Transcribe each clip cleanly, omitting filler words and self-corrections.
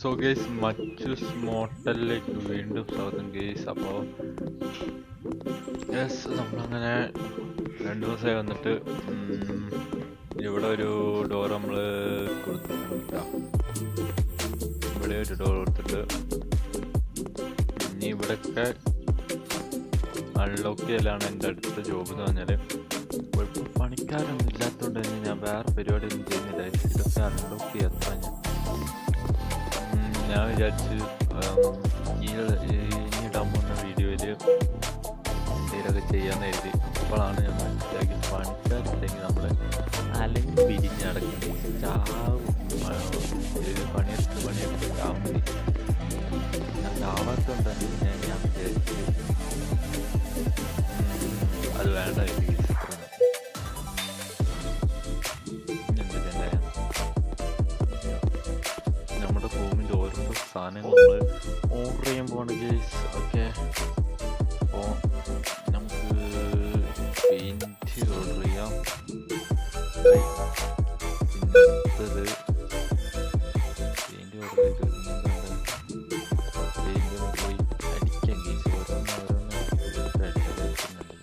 So guys മച്ചൂസ് മോട്ടലിലേക്ക് വീണ്ടും സ്വാഗതം guys. അപ്പോൾ യെസ്, നമ്മളങ്ങനെ 2 ദിവസമായി വന്നിട്ട് ഇവിടെ ഒരു ഡോർ നമ്മൾ കൊടുത്തിട്ടുണ്ട്. ഇവിടെ ഒരു ഡോർ കൊടുത്തിട്ട് ഇനി ഇവിടെയൊക്കെ അൺലോക്ക് ചെയ്യലാണ് എൻ്റെ അടുത്ത ജോബ് എന്ന് പറഞ്ഞാൽ. ഇപ്പോൾ പണിക്കാരൊന്നും ഇല്ലാത്തതുകൊണ്ട് തന്നെ ഞാൻ വേറെ പരിപാടിയൊന്നും ചെയ്യുന്നില്ല. ഇതൊക്കെ അൺലോക്ക് ചെയ്യാത്ത ഞാൻ വിചാരിച്ച് ഇനി ഇടാൻ പോകുന്ന വീഡിയോയിൽ എന്തെങ്കിലുമൊക്കെ ചെയ്യാമെന്ന് എഴുതി. അപ്പോഴാണ് ഞാൻ മനസ്സിലാക്കി പണിക്കാരുണ്ടെങ്കിൽ നമ്മൾ അല്ലെങ്കിൽ പിരിഞ്ഞടക്കി ചാവും. പണിയെടുത്ത് ചാവും. ചാവാത്തുണ്ടെങ്കിൽ ഞാൻ വിചാരിച്ച് അത് വേണ്ട എഴുതി. നമ്മുടെ റൂമിൻ്റെ ഓരോരോ സാധനങ്ങൾ നമ്മൾ ഓർഡർ ചെയ്യാൻ പോകണം ഗേസ്. ഓക്കെ, അപ്പോൾ നമുക്ക് പെയിൻറ്റ് ഓർഡർ ചെയ്യാം. പിന്നത്തത് പെയിൻറ്റ് ഓർഡർ ചെയ്ത് പെയിൻറ്റ് പോയി അടിക്കാം ഗേസ്. ഓരോന്നോരോന്ന് അടിക്കുന്നുണ്ട്.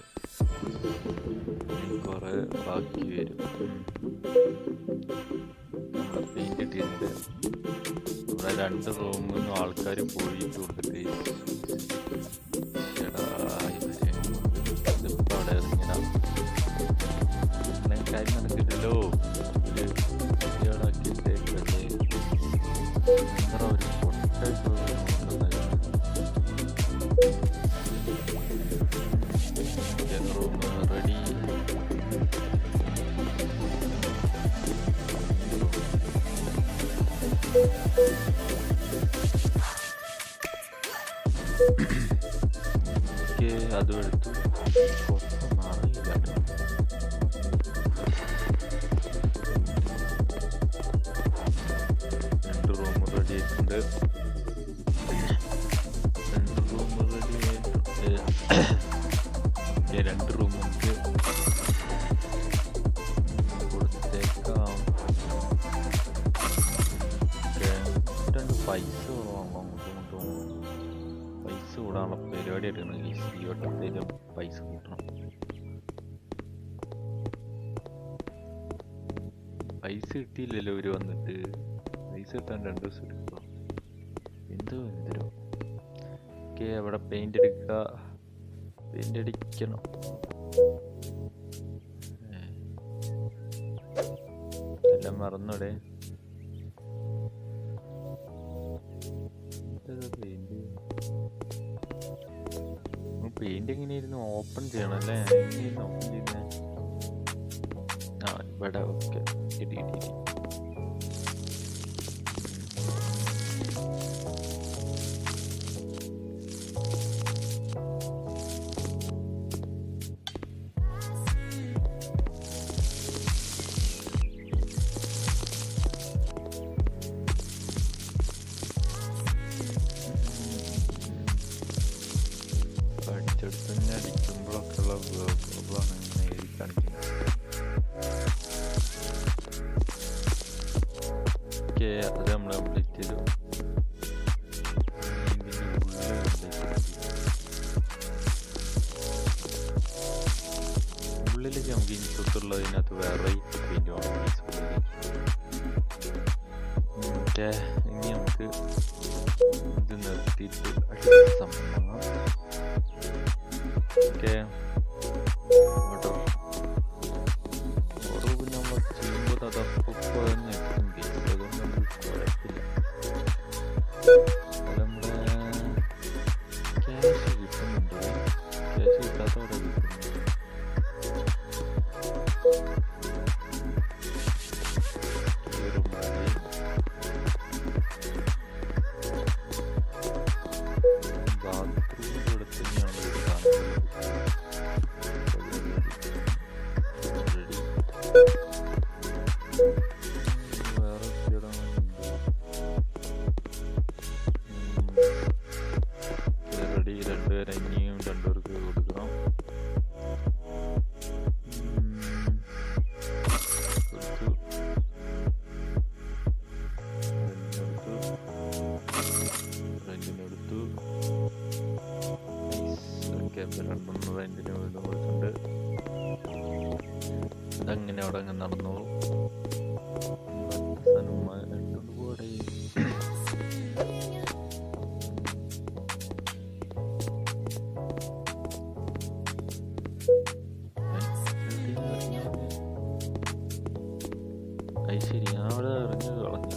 കുറേ ബാക്കി വരും. നമ്മുടെ പെയിൻറ്റ് ഇട്ടിട്ടുണ്ട്. ഇവിടെ 2 റൂമിൽ നിന്നും ആൾക്കാർ പോയിട്ടുണ്ട്. ഇതിപ്പോൾ അവിടെ ഇങ്ങനെ കാര്യം നടക്കില്ലല്ലോ. കുട്ടികളാക്കിയിട്ട് എത്ര ഒരു പൊട്ടായിട്ട് റൂം റെഡി. അതും എടുത്തു. അറിയില്ല, 2 റൂം റെഡി ആയിട്ടുണ്ട്. 2 റൂം റെഡി ആയിട്ടുണ്ട്. 2 റൂം നമുക്ക് കൊടുത്തേക്കാം. 2 പൈസ പൈസ കൂടാനുള്ള പരിപാടി എടുക്കണം. ഈ CO2 പൈസ കൂട്ടണം. പൈസ കിട്ടിയില്ലല്ലോ ഇവർ വന്നിട്ട്. പൈസ കിട്ടാൻ 2 ദിവസം എടുക്കുക. എന്തോ ഓക്കെ, അവിടെ പെയിന്റ് എടുക്കുക. പെയിന്റ് അടിക്കണം. എല്ലാം മറന്നൂടെ. പെയിന്റ് എങ്ങനെയായിരുന്നു ഓപ്പൺ ചെയ്യണം അല്ലേ? എങ്ങനെയായിരുന്നു ഓപ്പൺ ചെയ്യുന്നത്? ഇവിടെ ഓക്കെ. ഇടി തന്നെ അടിക്കുമ്പോഴൊക്കെ ഉള്ള പ്രോബ്ലമാണ് ഇങ്ങനെ എഴുതി കാണിക്കുന്നത്. ഓക്കെ, അത് നമ്മൾ അപ്ഡേറ്റ് ചെയ്തു. ഉള്ളിലേക്ക് നമുക്ക് ഇനി തൊട്ടുള്ളതിനകത്ത് വെറൈറ്റി പെയിന്റ് വേണം. മറ്റേ ഇനി നമുക്ക് ഇത് നിർത്തിയിട്ട് അടുത്ത സംഭവം. ഓക്കെ, ഓക്കെ, അപ്പോൾ 2 റെൻറ്റിന് വീട് കൊടുത്തിട്ടുണ്ട്. ഇതങ്ങനെ അവിടെ അങ്ങനെ നടന്നോളൂ. അത് ശരി, ഞാൻ അവിടെ ഇറങ്ങി കളഞ്ഞ.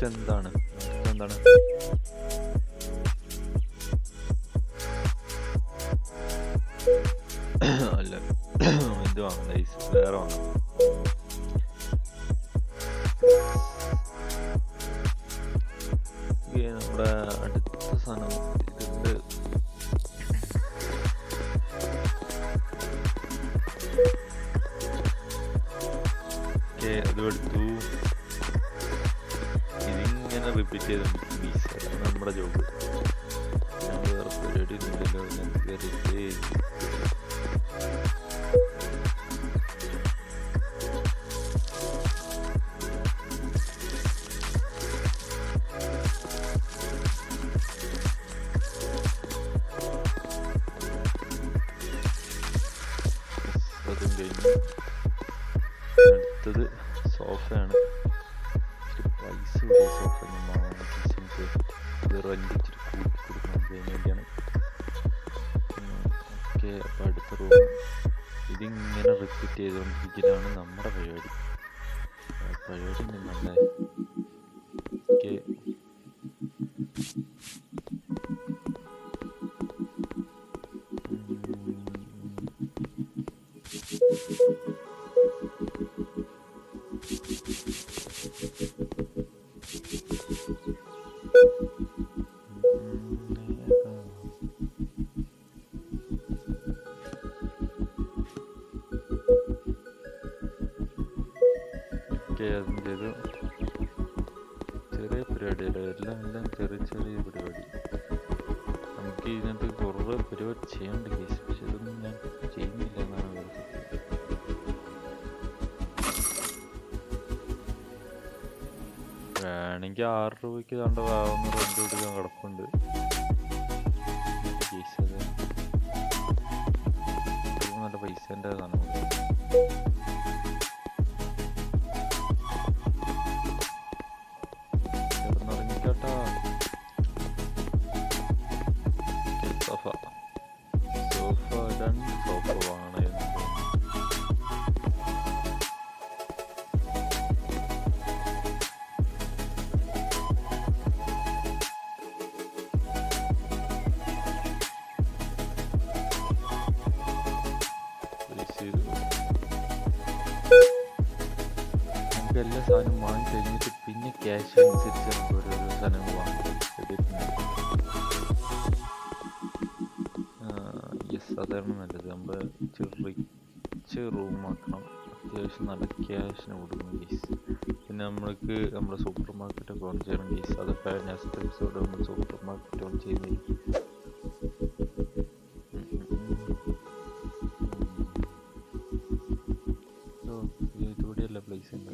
എന്താണ് അല്ല, ഇത് വാങ്ങുന്ന വേറെ വാങ്ങാം. നമ്മുടെ അടുത്ത സാധനം ഇതുണ്ട്. അത് എടുത്തു. ഇതിങ്ങനെ റിപ്പീറ്റ് ചെയ്ത് നമ്മുടെ ജോബ്. വേറെ പരിപാടി ഒന്നുമില്ലല്ലോ. അതും കഴിഞ്ഞു. അടുത്തത് സോഫയാണ്. പൈസ സോഫ ഇത് റെന്റ് ഇച്ചിരി കൂട്ടി കൊടുക്കുന്നതിന് വേണ്ടിയാണ്. ഓക്കെ, അപ്പോൾ അടുത്ത റൂം ഇതിങ്ങനെ റിപ്പീറ്റ് ചെയ്തുകൊണ്ടിരിക്കലാണ് നമ്മുടെ പരിപാടി. നല്ല ഓക്കെ. അതും ചെയ്തു. ചെറിയ പരിപാടിയല്ല, എല്ലാം ചെറിയ പരിപാടി. നമുക്ക് ഇതിനകത്ത് കുറേ പരിപാടി ചെയ്യാണ്ട് കേസ്, പക്ഷെ ഇതൊന്നും ഞാൻ ചെയ്യുന്നില്ല എന്നാണ് പറഞ്ഞത്. വേണമെങ്കിൽ 6 രൂപയ്ക്ക് കണ്ടതാവുന്ന റെന്റ് കൊടുക്കാൻ കിടപ്പുണ്ട് കേസ്. അത് നല്ല പൈസേൻ്റെ സാധനം. എല്ലാ സാധനവും വാങ്ങി കഴിഞ്ഞിട്ട് പിന്നെ ക്യാഷ് അനുസരിച്ച് നമുക്ക് ഓരോരോ സാധനങ്ങൾ വാങ്ങാം. യെസ്, അതാണ് നല്ലത്. നമ്മൾ റിച്ച് റൂമാക്കണം. അത്യാവശ്യം നല്ല ക്യാഷിന് കൊടുക്കണം കേസ്. പിന്നെ നമ്മൾക്ക് നമ്മുടെ സൂപ്പർ മാർക്കറ്റൊക്കെ ഓൺ ചെയ്യണം കേസ്. അതൊക്കെ നെക്സ്റ്റ് എപ്പിസോഡ് നമ്മൾ സൂപ്പർ മാർക്കറ്റ് ഓൺ ചെയ്യുന്നതായിരിക്കും. ഇതുകൂടിയല്ല പ്ലേസ് ഉണ്ട്.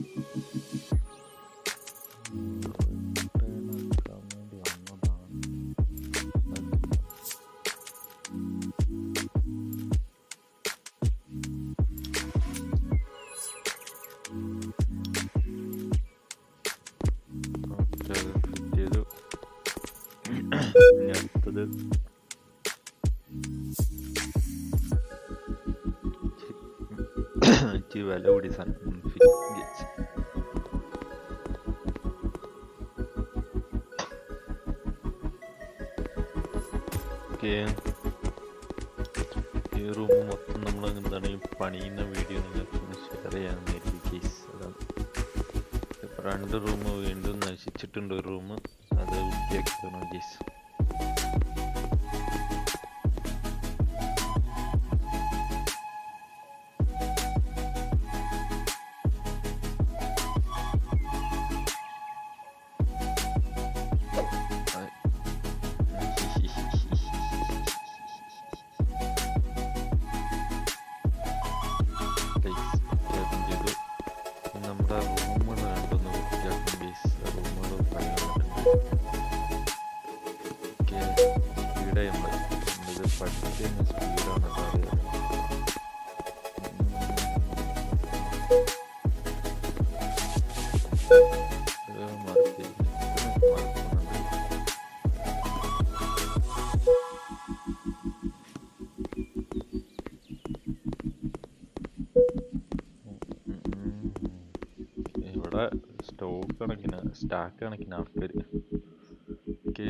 അടുത്തത് വില കൂടി സാധനം ഈ റൂം മൊത്തം നമ്മൾ എന്താണ് പണിയുന്ന വീഡിയോ നിങ്ങൾക്ക് ഷെയർ ചെയ്യാനായിരിക്കും കേസ്. അതാണ് ഇപ്പം 2 റൂം വീണ്ടും നശിച്ചിട്ടുണ്ട്. ഒരു റൂം അത് വൃത്തിയാക്കിക്കണം കേസ്. ലാഗായി നമ്മളിത് പഠിച്ച് സ്പീഡാണ് അറിയാം. ഇവിടെ സ്റ്റോക്ക് കണക്കിന് സ്റ്റാക്ക് കണക്കിന് ആൾക്കാർ. ഓക്കെ.